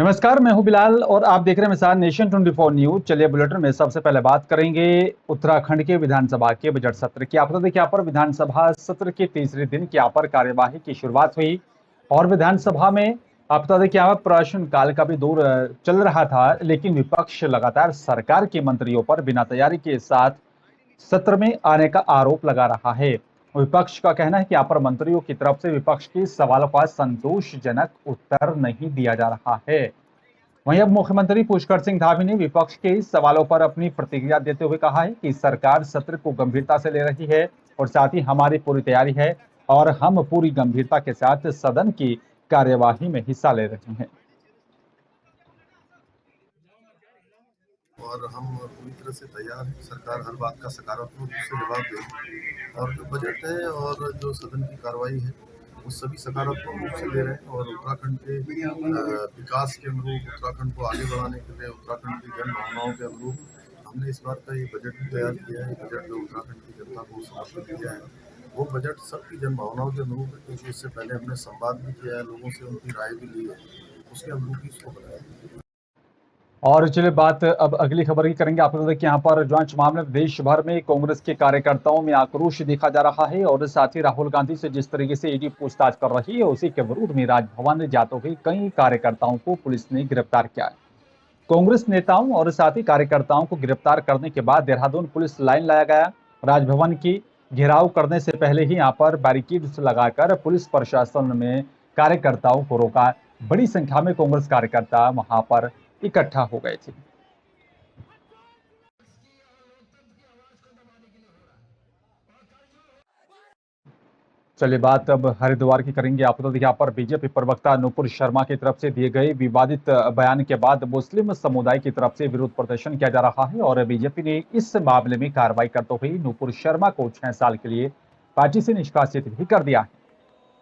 नमस्कार, मैं हूं बिलाल और आप देख रहे हैं मिसाल नेशन 24 न्यूज। चलिए बुलेटिन में सबसे पहले बात करेंगे उत्तराखंड के विधानसभा के बजट सत्र की। आप देखिए यहाँ पर विधानसभा सत्र के तीसरे दिन यहाँ पर कार्यवाही की शुरुआत हुई और विधानसभा में आप देखिए यहाँ पर प्रश्नकाल का भी दौर चल रहा था, लेकिन विपक्ष लगातार सरकार के मंत्रियों पर बिना तैयारी के साथ सत्र में आने का आरोप लगा रहा है। विपक्ष का कहना है कि यहाँ पर मंत्रियों की तरफ से विपक्ष के सवालों का संतोषजनक उत्तर नहीं दिया जा रहा है। वहीं अब मुख्यमंत्री पुष्कर सिंह धामी ने विपक्ष के इस सवालों पर अपनी प्रतिक्रिया देते हुए कहा है कि सरकार सत्र को गंभीरता से ले रही है और साथ ही हमारी पूरी तैयारी है और हम पूरी गंभीरता के साथ सदन की कार्यवाही में हिस्सा ले रहे हैं। और हम पूरी तरह से तैयार हैं। सरकार हर बात का सकारात्मक रूप से जवाब देगी और जो बजट है और जो सदन की कार्रवाई है वो सभी सकारात्मक रूप से ले रहे हैं और उत्तराखंड के विकास के अनुरूप, उत्तराखंड को आगे बढ़ाने के लिए, उत्तराखंड की जन भावनाओं के अनुरूप हमने इस बार का ये बजट भी तैयार किया है। बजट जो उत्तराखंड की जनता को समर्पित किया है वो बजट सबकी जन भावनाओं के अनुरूप है, क्योंकि इससे पहले हमने संवाद भी किया है, लोगों से उनकी राय भी ली है, उसके अनुरूप ही इसको बनाया। और चलिए बात अब अगली खबर की करेंगे। आप लोग देखिए यहाँ पर जांच मामले में देश भर में कांग्रेस के कार्यकर्ताओं में आक्रोश देखा जा रहा है और साथ ही राहुल गांधी से जिस तरीके से ईडी पूछताछ कर रही है उसी के विरोध में राजभवन जाते हुए कई कार्यकर्ताओं को पुलिस ने गिरफ्तार किया है। कांग्रेस नेताओं और साथ ही कार्यकर्ताओं को गिरफ्तार करने के बाद देहरादून पुलिस लाइन लाया गया। राजभवन की घेराव करने से पहले ही यहाँ पर बैरिकेड्स लगाकर पुलिस प्रशासन में कार्यकर्ताओं को रोका। बड़ी संख्या में कांग्रेस कार्यकर्ता वहां पर इकट्ठा हो गए थे। चलिए बात अब हरिद्वार की करेंगे। आप देखिए यहाँ पर बीजेपी प्रवक्ता नुपुर शर्मा की तरफ से दिए गए विवादित बयान के बाद मुस्लिम समुदाय की तरफ से विरोध प्रदर्शन किया जा रहा है और बीजेपी ने इस मामले में कार्रवाई करते हुए नुपुर शर्मा को 6 साल के लिए पार्टी से निष्कासित भी कर दिया है।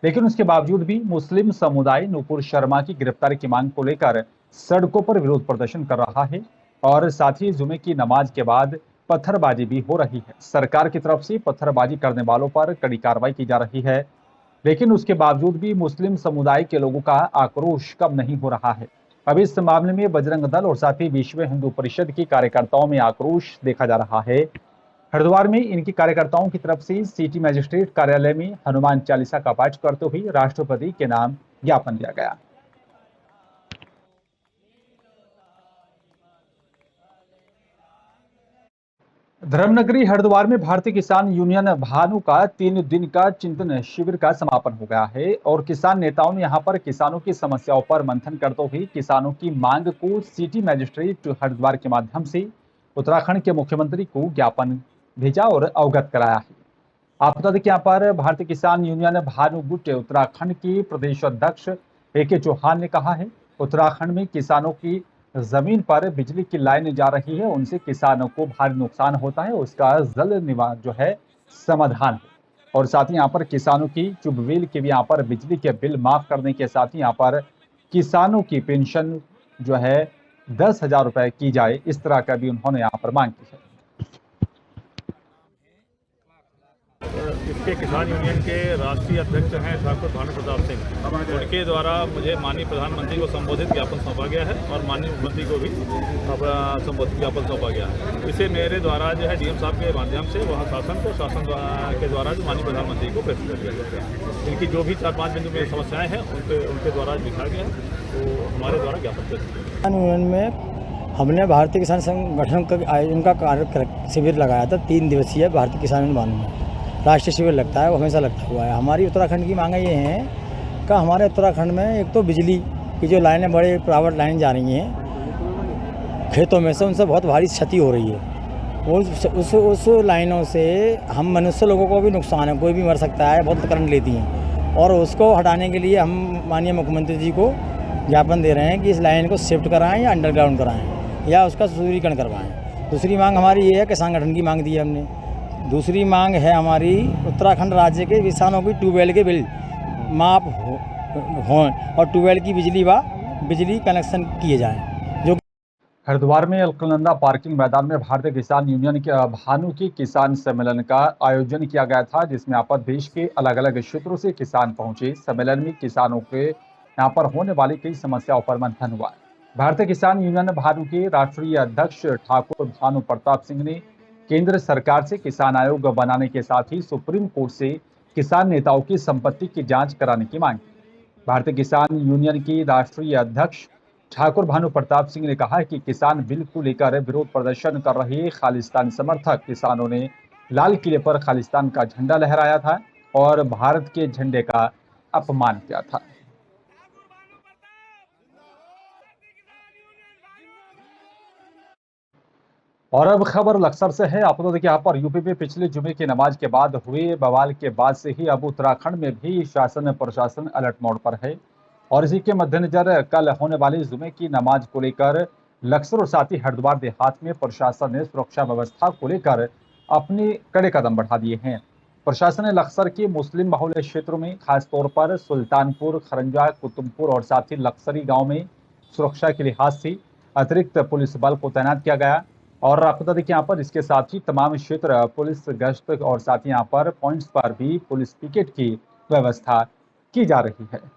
लेकिन उसके बावजूद भी मुस्लिम समुदाय नुपुर शर्मा की गिरफ्तारी की मांग को लेकर सड़कों पर विरोध प्रदर्शन कर रहा है और साथ ही जुमे की नमाज के बाद पत्थरबाजी भी हो रही है। सरकार की तरफ से पत्थरबाजी करने वालों पर कड़ी कार्रवाई की जा रही है, लेकिन उसके बावजूद भी मुस्लिम समुदाय के लोगों का आक्रोश कम नहीं हो रहा है। अब इस मामले में बजरंग दल और साथ ही विश्व हिंदू परिषद की कार्यकर्ताओं में आक्रोश देखा जा रहा है। हरिद्वार में इनकी कार्यकर्ताओं की तरफ से सिटी मजिस्ट्रेट कार्यालय में हनुमान चालीसा का पाठ करते हुए राष्ट्रपति के नाम ज्ञापन दिया गया। धर्मनगरी हरिद्वार में भारतीय किसान यूनियन भानु का 3 दिन का चिंतन शिविर का समापन हो गया है और किसान नेताओं ने यहां पर किसानों की समस्याओं पर मंथन करते हुए किसानों की मांग को सिटी मजिस्ट्रेट हरिद्वार के माध्यम से उत्तराखंड के मुख्यमंत्री को ज्ञापन भेजा और अवगत कराया है। आप बता दें कि यहाँ पर भारतीय किसान यूनियन भानु गुट उत्तराखंड के प्रदेश अध्यक्ष AK चौहान ने कहा है, उत्तराखंड में किसानों की जमीन पर बिजली की लाइन जा रही है, उनसे किसानों को भारी नुकसान होता है, उसका जल्द निवारण जो है समाधान है। और साथ ही यहाँ पर किसानों की ट्यूबवेल के भी यहाँ पर बिजली के बिल माफ करने के साथ ही यहाँ पर किसानों की पेंशन जो है 10,000 रुपए की जाए, इस तरह का भी उन्होंने यहाँ पर मांग की है। इसके किसान यूनियन के राष्ट्रीय अध्यक्ष हैं ठाकुर भानु प्रताप सिंह, उनके द्वारा मुझे माननीय प्रधानमंत्री को संबोधित ज्ञापन सौंपा गया है और माननीय मुख्यमंत्री को भी संबोधित ज्ञापन सौंपा गया है। इसे मेरे द्वारा जो है DM साहब के माध्यम से वहाँ शासन के द्वारा जो माननीय प्रधानमंत्री को प्रेषित कर दिया गया है। इनकी जो भी 4-5 बिंदु में समस्याएं हैं उनके द्वारा लिखा गया है, तो हमारे द्वारा ज्ञापन प्रेषित किया। किसान यूनियन में हमने भारतीय किसान संगठन का आयोजन का कार्य शिविर लगाया था। 3 दिवसीय भारतीय किसान यूनियन भानु में राष्ट्रीय शिविर लगता है, वो हमेशा लगता हुआ है। हमारी उत्तराखंड की मांगें ये हैं कि हमारे उत्तराखंड में एक तो बिजली की जो लाइनें, बड़े प्राइवेट लाइन जा रही हैं खेतों में से, उनसे बहुत भारी क्षति हो रही है। उस लाइनों से हम मनुष्य लोगों को भी नुकसान है, कोई भी मर सकता है, बहुत करंट लेती हैं। और उसको हटाने के लिए हम माननीय मुख्यमंत्री जी को ज्ञापन दे रहे हैं कि इस लाइन को शिफ्ट कराएँ या अंडरग्राउंड कराएँ या उसका सुदृढ़ीकरण करवाएँ। दूसरी मांग हमारी ये है, किसान संगठन की मांग दी है हमने। दूसरी मांग है हमारी, उत्तराखंड राज्य के किसानों की ट्यूबवेल के बिल माफ हों और ट्यूबवेल की बिजली कनेक्शन किए जाएं। जो हरिद्वार में अलकनंदा पार्किंग मैदान में भारतीय किसान यूनियन के भानु की किसान सम्मेलन का आयोजन किया गया था, जिसमें यहाँ पर देश के अलग अलग क्षेत्रों से किसान पहुंचे। सम्मेलन में किसानों के यहाँ पर होने वाली कई समस्याओं पर मंथन हुआ। भारतीय किसान यूनियन भानु के राष्ट्रीय अध्यक्ष ठाकुर भानु प्रताप सिंह ने केंद्र सरकार से किसान आयोग बनाने के साथ ही सुप्रीम कोर्ट से किसान नेताओं की संपत्ति की जांच कराने की मांग की। भारतीय किसान यूनियन की राष्ट्रीय अध्यक्ष ठाकुर भानु प्रताप सिंह ने कहा कि किसान बिल को लेकर विरोध प्रदर्शन कर रहे खालिस्तान समर्थक किसानों ने लाल किले पर खालिस्तान का झंडा लहराया था और भारत के झंडे का अपमान किया था। और अब खबर लक्सर से है। आपको देखिए, यहाँ पर यूपी में पिछले जुमे की नमाज के बाद हुए बवाल के बाद से ही अब उत्तराखंड में भी शासन प्रशासन अलर्ट मोड पर है और इसी के मद्देनजर कल होने वाली जुमे की नमाज को लेकर लक्सर और साथ ही हरिद्वार देहात में प्रशासन ने सुरक्षा व्यवस्था को लेकर अपने कड़े कदम बढ़ा दिए हैं। प्रशासन ने लक्सर के मुस्लिम बहुल्य क्षेत्रों में खासतौर पर सुल्तानपुर, खरंजा, कुतुमपुर और साथ ही लक्सरी गाँव में सुरक्षा के लिहाज से अतिरिक्त पुलिस बल को तैनात किया गया और आपको बता दें कि यहाँ पर इसके साथ ही तमाम क्षेत्र पुलिस गश्त और साथ ही यहाँ पर पॉइंट्स पर भी पुलिस पिकेट की व्यवस्था की जा रही है।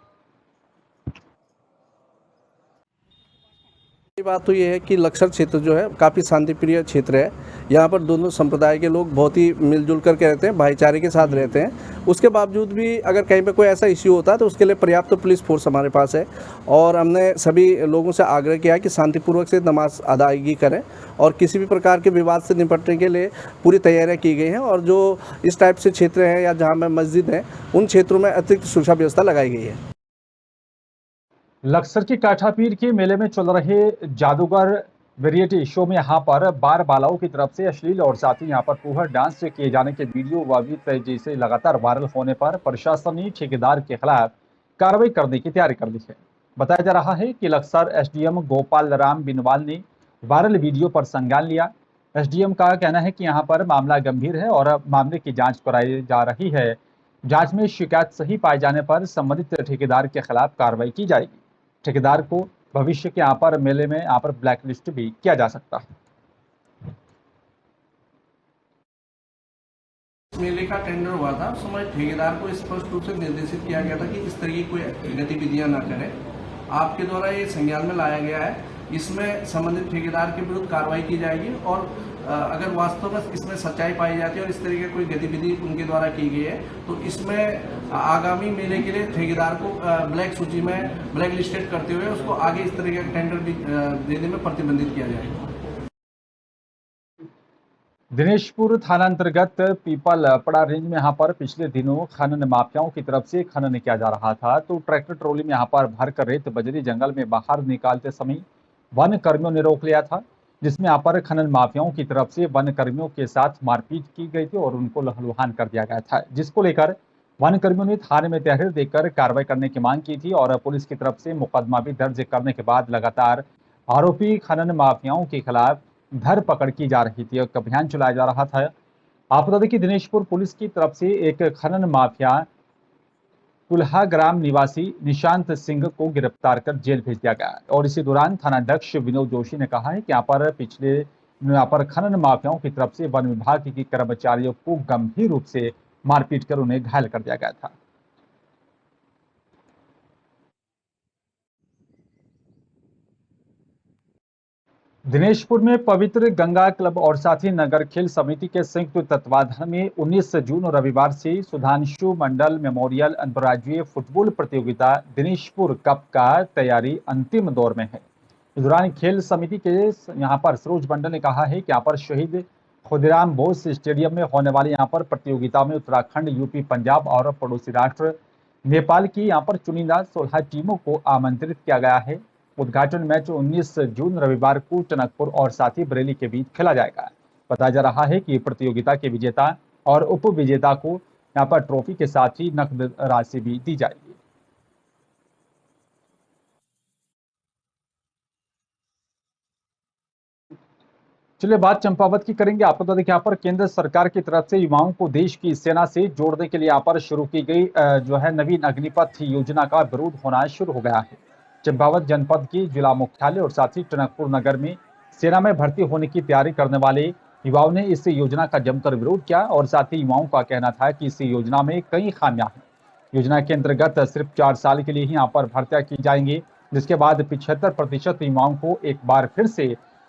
बात तो ये है कि लक्सर क्षेत्र जो है काफ़ी शांतिप्रिय क्षेत्र है। यहाँ पर दोनों संप्रदाय के लोग बहुत ही मिलजुल करके रहते हैं, भाईचारे के साथ रहते हैं। उसके बावजूद भी अगर कहीं पे कोई ऐसा इश्यू होता है तो उसके लिए पर्याप्त तो पुलिस फोर्स हमारे पास है और हमने सभी लोगों से आग्रह किया कि शांतिपूर्वक से नमाज अदायगी करें और किसी भी प्रकार के विवाद से निपटने के लिए पूरी तैयारियाँ की गई हैं और जो इस टाइप से क्षेत्र हैं या जहाँ में मस्जिद हैं उन क्षेत्रों में अतिरिक्त सुरक्षा व्यवस्था लगाई गई है। लक्सर की काठापीर के मेले में चल रहे जादूगर वेरिएटी शो में यहाँ पर बार बालाओं की तरफ से अश्लील और साथ ही यहाँ पर फूहड़ डांस किए जाने के वीडियो व तेजी से लगातार वायरल होने पर प्रशासन ने ठेकेदार के खिलाफ कार्रवाई करने की तैयारी कर ली है। बताया जा रहा है कि लक्सर एसडीएम गोपाल राम बिनवाल ने वायरल वीडियो पर संज्ञान लिया। एसडीएम का कहना है कि यहाँ पर मामला गंभीर है और मामले की जाँच कराई जा रही है। जाँच में शिकायत सही पाए जाने पर संबंधित ठेकेदार के खिलाफ कार्रवाई की जाएगी। ठेकेदार को भविष्य के यहाँ पर मेले में यहाँ पर ब्लैक लिस्ट भी किया जा सकता है। मेले का टेंडर हुआ था उस समय ठेकेदार को स्पष्ट रूप से निर्देशित किया गया था कि इस तरह की कोई गतिविधियां न करें। आपके द्वारा ये संज्ञान में लाया गया है। इसमें संबंधित ठेकेदार के विरुद्ध कार्रवाई की जाएगी और अगर वास्तव में इसमें सच्चाई पाई जाती है और इस तरह की कोई गतिविधि उनके द्वारा की गई है तो इसमें आगामी मेले के लिए ठेकेदार को ब्लैक सूची में ब्लैक लिस्टेड करते हुए उसको आगे इस तरह का टेंडर भी देने में प्रतिबंधित किया जाएगा। दिनेशपुर थाना अंतर्गत पीपलपड़ा रेंज में यहाँ पर पिछले दिनों खनन माफियाओं की तरफ से खनन किया जा रहा था तो ट्रैक्टर ट्रॉली में यहाँ पर भरकर रेत बजरी जंगल में बाहर निकालते समय वन कर्मियों ने रोक लिया था, जिसमें यहाँ पर खनन माफियाओं की तरफ से वन कर्मियों के साथ मारपीट की गई थी और उनको लहलुहान कर दिया गया था, जिसको लेकर वन कर्मियों ने थाने में तहरीर देकर कार्रवाई करने की मांग की थी और पुलिस की तरफ से मुकदमा भी दर्ज करने के बाद लगातार आरोपी खनन माफियाओं के खिलाफ धरपकड़ की जा रही थी। एक अभियान चलाया जा रहा था। आपको बता दें कि दिनेशपुर पुलिस की तरफ से एक खनन माफिया कुल्हा ग्राम निवासी निशांत सिंह को गिरफ्तार कर जेल भेज दिया गया और इसी दौरान थानाध्यक्ष विनोद जोशी ने कहा है कि यहाँ पर खनन माफियाओं की तरफ से वन विभाग के कर्मचारियों को गंभीर रूप से मारपीट कर उन्हें घायल कर दिया गया था। दिनेशपुर में पवित्र गंगा क्लब और साथ ही नगर खेल समिति के संयुक्त तत्वाधान में 19 जून रविवार से सुधांशु मंडल मेमोरियल अंतर्राज्यीय फुटबॉल प्रतियोगिता दिनेशपुर कप का तैयारी अंतिम दौर में है। इस दौरान खेल समिति के यहाँ पर सरोज मंडल ने कहा है कि यहाँ पर शहीद खुदीराम बोस स्टेडियम में होने वाली यहाँ पर प्रतियोगिता में उत्तराखंड, यूपी, पंजाब और पड़ोसी राष्ट्र नेपाल की यहाँ पर चुनिंदा 16 टीमों को आमंत्रित किया गया है। उद्घाटन मैच 19 जून रविवार को टनकपुर और साथ ही बरेली के बीच खेला जाएगा। बताया जा रहा है कि प्रतियोगिता के विजेता और उप विजेता को यहाँ पर ट्रॉफी के साथ ही नकद राशि भी दी जाएगी। चलिए बात चंपावत की करेंगे। आपको बता दें कि यहाँ पर केंद्र सरकार की तरफ से युवाओं को देश की सेना से जोड़ने के लिए यहाँ पर शुरू की गई जो है नवीन अग्निपथ योजना का विरोध होना शुरू हो गया है। चंपावत जनपद की जिला मुख्यालय और साथ ही टनकपुर नगर में सेना में भर्ती होने की तैयारी करने वाले युवाओं ने इस योजना का जमकर विरोध किया और साथ ही युवाओं का कहना था कि इस योजना में कई खामियां हैं। योजना के अंतर्गत सिर्फ 4 साल के लिए ही यहाँ पर भर्तियां की जाएंगी, जिसके बाद 75% युवाओं को एक बार फिर से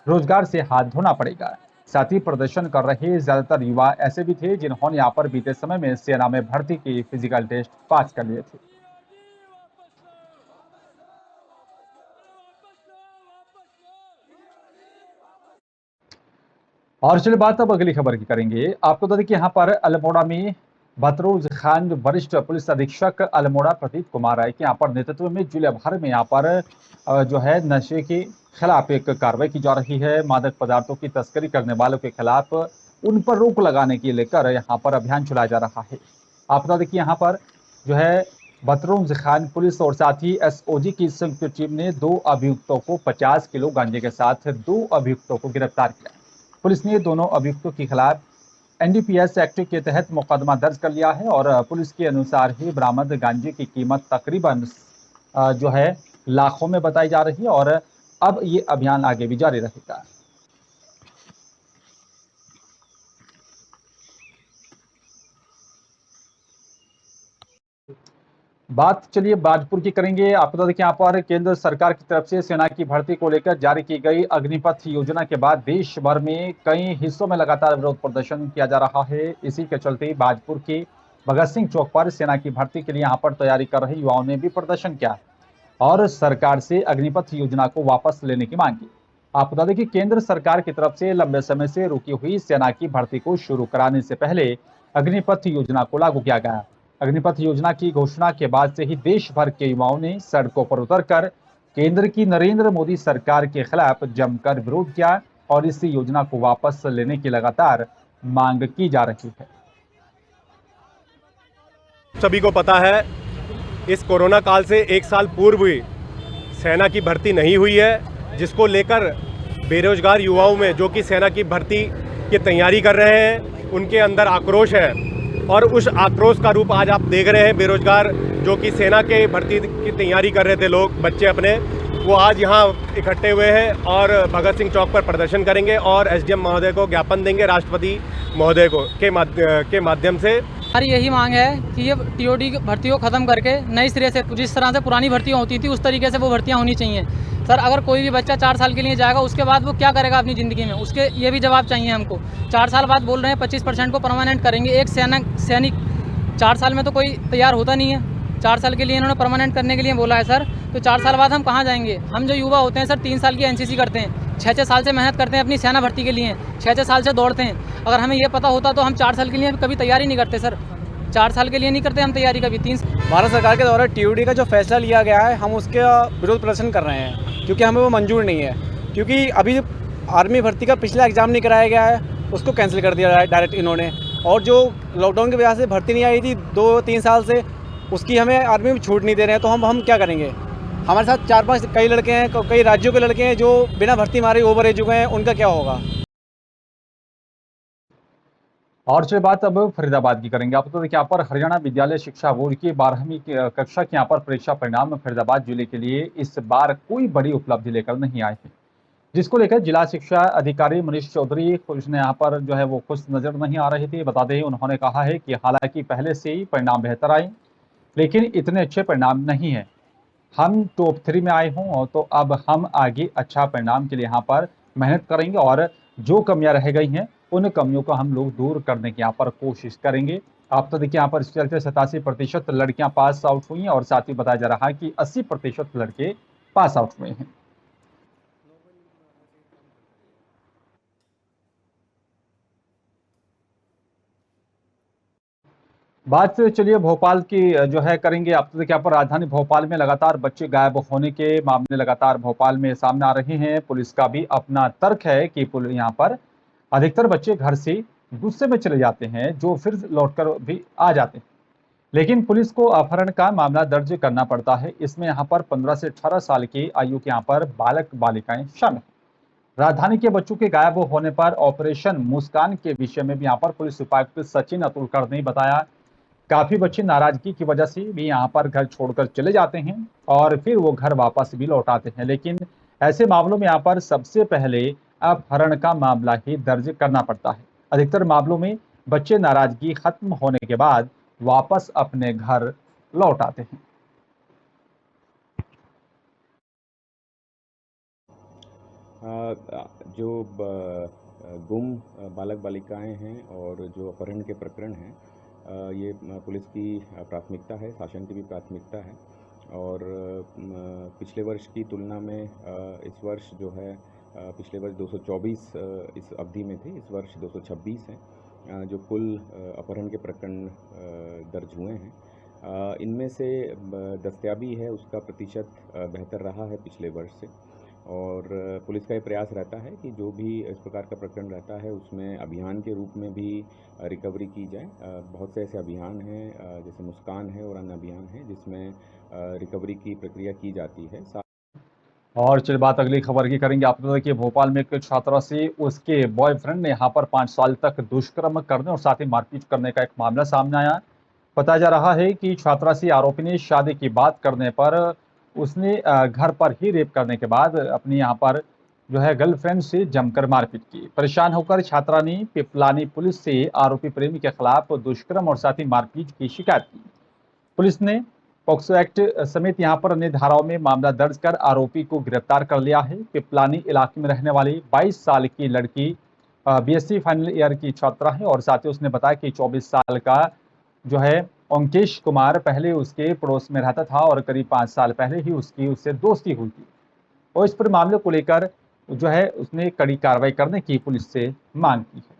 रोजगार से हाथ धोना पड़ेगा। साथ ही प्रदर्शन कर रहे ज्यादातर युवा ऐसे भी थे जिन्होंने यहाँ पर बीते समय में सेना में भर्ती की फिजिकल टेस्ट पास कर लिए थे। और चलिए बात अब अगली खबर की करेंगे। आपको बता दें कि यहाँ पर अल्मोड़ा में बतरूज खान वरिष्ठ पुलिस अधीक्षक अल्मोड़ा प्रदीप कुमार राय के यहाँ पर नेतृत्व में जिले भर में यहाँ पर जो है नशे के खिलाफ एक कार्रवाई की जा रही है। मादक पदार्थों की तस्करी करने वालों के खिलाफ उन पर रोक लगाने के लेकर यहाँ पर अभियान चलाया जा रहा है। आप बता दें कि यहाँ पर जो है बतरूज खान पुलिस और साथ ही एसओजी की संयुक्त टीम ने 2 अभियुक्तों को 50 किलो गांजे के साथ 2 अभियुक्तों को गिरफ्तार किया। पुलिस ने दोनों अभियुक्तों के खिलाफ एनडीपीएस एक्ट के तहत मुकदमा दर्ज कर लिया है और पुलिस के अनुसार ही बरामद गांजे की कीमत तकरीबन जो है लाखों में बताई जा रही है और अब ये अभियान आगे भी जारी रहेगा। बात चलिए बाजपुर की करेंगे। आपको बता दें कि यहाँ पर केंद्र सरकार की तरफ से सेना की भर्ती को लेकर जारी की गई अग्निपथ योजना के बाद देश भर में कई हिस्सों में लगातार विरोध प्रदर्शन किया जा रहा है। इसी के चलते बाजपुर के भगत सिंह चौक पर सेना की भर्ती के लिए यहाँ पर तैयारी कर रहे युवाओं ने भी प्रदर्शन किया और सरकार से अग्निपथ योजना को वापस लेने की मांग की। आपको बता दें कि केंद्र सरकार की तरफ से लंबे समय से रुकी हुई सेना की भर्ती को शुरू कराने से पहले अग्निपथ योजना को लागू किया गया। अग्निपथ योजना की घोषणा के बाद से ही देश भर के युवाओं ने सड़कों पर उतरकर केंद्र की नरेंद्र मोदी सरकार के खिलाफ जमकर विरोध किया और इस योजना को वापस लेने की लगातार मांग की जा रही है। सभी को पता है इस कोरोना काल से 1 साल पूर्व भी सेना की भर्ती नहीं हुई है, जिसको लेकर बेरोजगार युवाओं में जो कि सेना की भर्ती की तैयारी कर रहे हैं उनके अंदर आक्रोश है और उस आक्रोश का रूप आज आप देख रहे हैं। बेरोजगार जो कि सेना के भर्ती की तैयारी कर रहे थे लोग, बच्चे अपने, वो आज यहाँ इकट्ठे हुए हैं और भगत सिंह चौक पर प्रदर्शन करेंगे और एसडीएम महोदय को ज्ञापन देंगे, राष्ट्रपति महोदय को के माध्यम से। हमारी यही मांग है कि ये टीओडी की भर्ती को ख़त्म करके नई सिरे से जिस तरह से पुरानी भर्तियाँ होती थी उस तरीके से वो भर्तियाँ होनी चाहिए। सर अगर कोई भी बच्चा 4 साल के लिए जाएगा उसके बाद वो क्या करेगा अपनी ज़िंदगी में, उसके ये भी जवाब चाहिए हमको। 4 साल बाद बोल रहे हैं 25% को परमानेंट करेंगे। एक सैनिक 4 साल में तो कोई तैयार होता नहीं है। 4 साल के लिए इन्होंने परमानेंट करने के लिए बोला है सर, तो 4 साल बाद हम कहाँ जाएंगे। हम जो युवा होते हैं सर 3 साल की एनसीसी करते हैं, 6-6 साल से मेहनत करते हैं अपनी सेना भर्ती के लिए, 6-6 साल से दौड़ते हैं। अगर हमें ये पता होता तो हम 4 साल के लिए कभी तैयारी नहीं करते सर, 4 साल के लिए नहीं करते हम तैयारी कभी। 3 भारत सरकार के द्वारा टीओडी का जो फैसला लिया गया है हम उसके विरोध प्रदर्शन कर रहे हैं क्योंकि हमें वो मंजूर नहीं है। क्योंकि अभी आर्मी भर्ती का पिछला एग्ज़ाम नहीं कराया गया है उसको कैंसिल कर दिया है डायरेक्ट इन्होंने, और जो लॉकडाउन की वजह से भर्ती नहीं आई थी 2-3 साल से, उसकी हमें आर्मी में छूट नहीं दे रहे हैं। तो हम क्या करेंगे। हमारे साथ 4-5 कई लड़के हैं, कई राज्यों के लड़के हैं जो बिना भर्ती मारे ओवर एज हुए हैं, उनका क्या होगा। और चलिए बात अब फरीदाबाद की करेंगे। आपको तो देखिए यहाँ पर हरियाणा विद्यालय शिक्षा बोर्ड की 12वीं कक्षा के यहाँ पर परीक्षा परिणाम फरीदाबाद जिले के लिए इस बार कोई बड़ी उपलब्धि लेकर नहीं आए हैं, जिसको लेकर जिला शिक्षा अधिकारी मनीष चौधरी खुश ने यहाँ पर जो है वो खुश नजर नहीं आ रहे थे। बता दें उन्होंने कहा है कि हालांकि पहले से ही परिणाम बेहतर आए लेकिन इतने अच्छे परिणाम नहीं है। हम टॉप 3 में आए हों तो अब हम आगे अच्छा परिणाम के लिए यहाँ पर मेहनत करेंगे और जो कमियां रह गई हैं उन कमियों को हम लोग दूर करने की यहाँ पर कोशिश करेंगे। आप तो देखिए यहाँ पर इस चलते 87% लड़कियां पास आउट हुई हैं और साथ ही बताया जा रहा है कि 80% लड़के पास आउट हुए हैं। बात चलिए भोपाल की जो है करेंगे। आप तो देखिए यहाँ पर राजधानी भोपाल में लगातार बच्चे गायब होने के मामले लगातार भोपाल में सामने आ रहे हैं। पुलिस का भी अपना तर्क है कि यहाँ पर अधिकतर बच्चे घर से गुस्से में चले जाते हैं जो फिर लौटकर भी आ जाते हैं, लेकिन पुलिस को अपहरण का मामला दर्ज करना पड़ता है। इसमें यहाँ पर 15 से 18 साल की आयु के यहाँ पर बालक बालिकाएं शामिल। राजधानी के बच्चों के गायब होने पर ऑपरेशन मुस्कान के विषय में भी यहाँ पर पुलिस उपायुक्त सचिन अतुलकर ने बताया काफी बच्चे नाराजगी की वजह से भी यहाँ पर घर छोड़कर चले जाते हैं और फिर वो घर वापस भी लौट आते हैं, लेकिन ऐसे मामलों में यहाँ पर सबसे पहले अपहरण का मामला ही दर्ज करना पड़ता है। अधिकतर मामलों में बच्चे नाराजगी खत्म होने के बाद वापस अपने घर लौट आते हैं। जो गुम बालक बालिकाएं हैं और जो अपहरण के प्रकरण हैं, ये पुलिस की प्राथमिकता है, शासन की भी प्राथमिकता है। और पिछले वर्ष की तुलना में इस वर्ष जो है, पिछले वर्ष 224 इस अवधि में थे, इस वर्ष 226 हैं जो कुल अपहरण के प्रकरण दर्ज हुए हैं। इनमें से दस्तयाबी है उसका प्रतिशत बेहतर रहा है पिछले वर्ष से। और पुलिस का ये प्रयास रहता है कि जो भी इस प्रकार का प्रकरण रहता है उसमें अभियान के रूप में भी रिकवरी की जाए। बहुत से ऐसे अभियान हैं जैसे मुस्कान है और अन्य अभियान हैं जिसमें रिकवरी की प्रक्रिया की जाती है। और चलिए बात अगली खबर की करेंगे। आप देखिए, भोपाल में एक छात्रा से उसके बॉयफ्रेंड ने यहाँ पर 5 साल तक दुष्कर्म करने और साथ ही मारपीट करने का एक मामला सामने आया। बताया जा रहा है कि छात्रा से आरोपी ने शादी की बात करने पर उसने घर पर ही रेप करने के बाद अपनी यहाँ पर जो है गर्लफ्रेंड से जमकर मारपीट की। परेशान होकर छात्रा ने पिपलानी पुलिस से आरोपी प्रेमी के खिलाफ दुष्कर्म और साथ ही मारपीट की शिकायत की। पुलिस ने पॉक्सो एक्ट समेत यहाँ पर अन्य धाराओं में मामला दर्ज कर आरोपी को गिरफ्तार कर लिया है। पिपलानी इलाके में रहने वाली 22 साल की लड़की बीएससी फाइनल ईयर की छात्रा है और साथ ही उसने बताया कि 24 साल का जो है अंकेश कुमार पहले उसके पड़ोस में रहता था और करीब 5 साल पहले ही उससे दोस्ती हुई थी। और इस पर मामले को लेकर जो है उसने कड़ी कार्रवाई करने की पुलिस से मांग की है।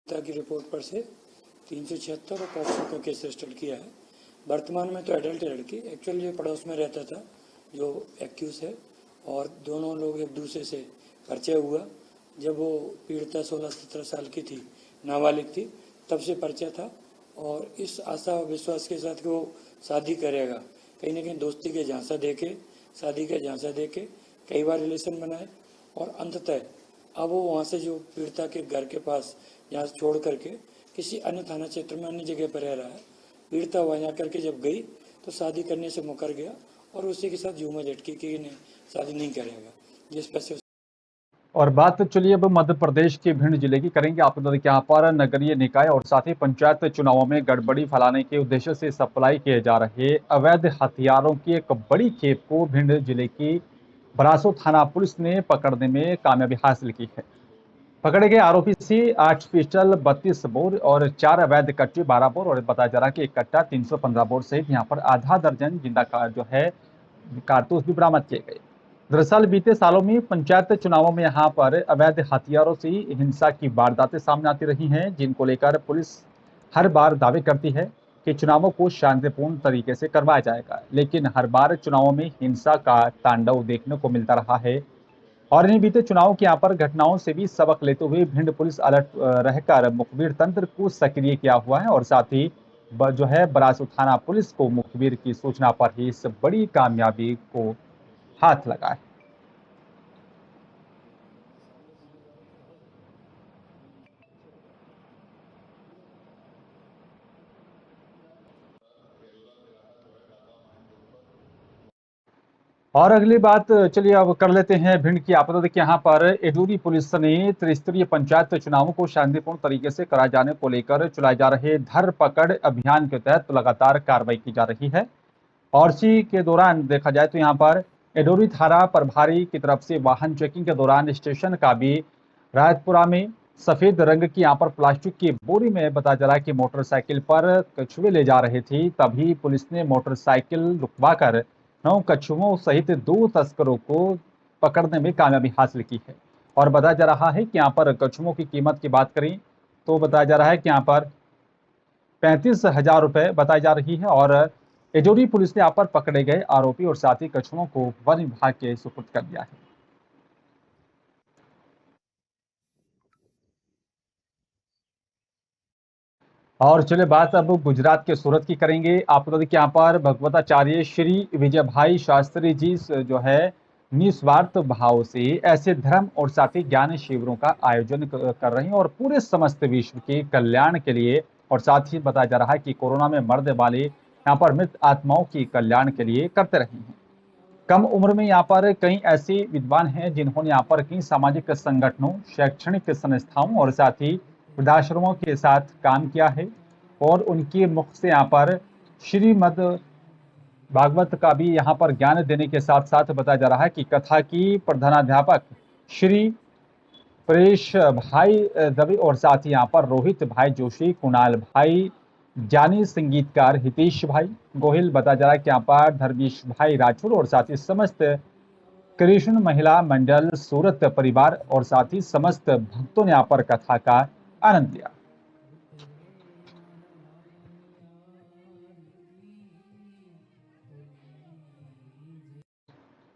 की रिपोर्ट पर से 376 और पॉक्सो का केस रजिस्टर किया है। वर्तमान में तो एडल्ट लड़की एक्चुअली ये पड़ोस में रहता था जो एक्यूज है, और दोनों लोग एक दूसरे से परिचय हुआ। जब वो पीड़िता 16-17 साल की थी, नाबालिग थी, तब से परिचय था और इस आशा और विश्वास के साथ कि वो शादी करेगा, कहीं ना कहीं दोस्ती के झांसा देके, शादी का झांसा देके कई बार रिलेशन बनाए और अंततः अब वो वहाँ से जो पीड़िता के घर के पास यहाँ छोड़ करके किसी अन्य थाना क्षेत्र में अन्य जगह पर रह रहा है। पीड़िता वहाँ करके जब गई तो शादी करने से मुकर गया और उसी के साथ झूमा झटकी की नहीं, शादी नहीं करेगा, जिस पर से। और बात चलिए अब मध्य प्रदेश के भिंड जिले की करेंगे। आप बता दें कि यहाँ पर नगरीय निकाय और साथ ही पंचायत चुनावों में गड़बड़ी फैलाने के उद्देश्य से सप्लाई किए जा रहे अवैध हथियारों की एक बड़ी खेप को भिंड जिले की बरासो थाना पुलिस ने पकड़ने में कामयाबी हासिल की है। पकड़े गए आरोपी से 8 पिस्टल, 32 बोर और 4 अवैध कट्टे, 12 बोर और बताया जा रहा है कि एक कट्टा 315 बोर सहित यहाँ पर आधा दर्जन जिंदा जो है कारतूस भी बरामद किए गए। दरअसल बीते सालों में पंचायत चुनावों में यहाँ पर अवैध हथियारों से हिंसा की वारदातें सामने आती रही हैं, जिनको लेकर पुलिस हर बार दावे करती है कि चुनावों को शांतिपूर्ण तरीके से करवाया जाएगा, लेकिन हर बार चुनावों में हिंसा का तांडव देखने को मिलता रहा है। और इन बीते चुनाव की यहाँ पर घटनाओं से भी सबक लेते हुए भिंड पुलिस अलर्ट रहकर मुखबिर तंत्र को सक्रिय किया हुआ है और साथ ही जो है बरासो थाना पुलिस को मुखबिर की सूचना पर ही इस बड़ी कामयाबी को हाथ लगा है। और अगली बात चलिए अब कर लेते हैं भिंड की। आप देखिए यहाँ पर एडूरी पुलिस ने त्रिस्तरीय पंचायत चुनावों को शांतिपूर्ण तरीके से कराए जाने को लेकर चलाए जा रहे धरपकड़ अभियान के तहत लगातार कार्रवाई की जा रही है। और इसी के दौरान देखा जाए तो यहाँ पर एडोरी थाना प्रभारी की तरफ से वाहन चेकिंग के दौरान स्टेशन का भी रायतपुरा में सफेद रंग की यहाँ पर प्लास्टिक की बोरी में बताया जा रहा है कि मोटरसाइकिल पर कछुए ले जा रहे थे, तभी पुलिस ने मोटरसाइकिल रुकवाकर 9 कछुओं सहित 2 तस्करों को पकड़ने में कामयाबी हासिल की है। और बताया जा रहा है कि यहाँ पर कछुओं की कीमत की बात करें तो बताया जा रहा है कि यहाँ पर 35,000 रुपये बताई जा रही है। और एजोरी पुलिस ने यहाँ पर पकड़े गए आरोपी और साथ ही कछुओं को वन विभाग के सुपुर्द कर दिया है। और चलिए बात अब गुजरात के सूरत की करेंगे। आप बता दें कि यहाँ पर भगवताचार्य श्री विजय भाई शास्त्री जी जो है निस्वार्थ भाव से ऐसे धर्म और साथ ही ज्ञान शिविरों का आयोजन कर रहे हैं और पूरे समस्त विश्व के कल्याण के लिए, और साथ ही बताया जा रहा है कि कोरोना में मरने वाले यहाँ पर मृत आत्माओं की कल्याण के लिए करते रहे हैं। कम उम्र में यहाँ पर कई ऐसे विद्वान हैं जिन्होंने यहाँ पर कई सामाजिक संगठनों, शैक्षणिक संस्थाओं और साथ ही वृद्धाश्रमों के साथ काम किया है और उनके मुख से यहाँ पर श्रीमद भागवत का भी यहाँ पर ज्ञान देने के साथ साथ बताया जा रहा है कि कथा की प्रधानाध्यापक श्री परेश भाई दवे और साथ ही यहाँ पर रोहित भाई जोशी, कुणाल भाई ज्ञानी, संगीतकार हितेश भाई गोहिल। बताया जा रहा है कि यहाँ पर धर्मेश भाई राठौर और साथ ही समस्त कृष्ण महिला मंडल सूरत परिवार और साथ ही समस्त भक्तों ने यहाँ पर कथा का आनंद लिया।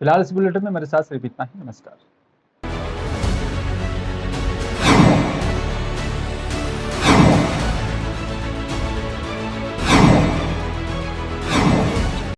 फिलहाल इस बुलेटिन में मेरे साथ सिर्फ इतना ही। नमस्कार।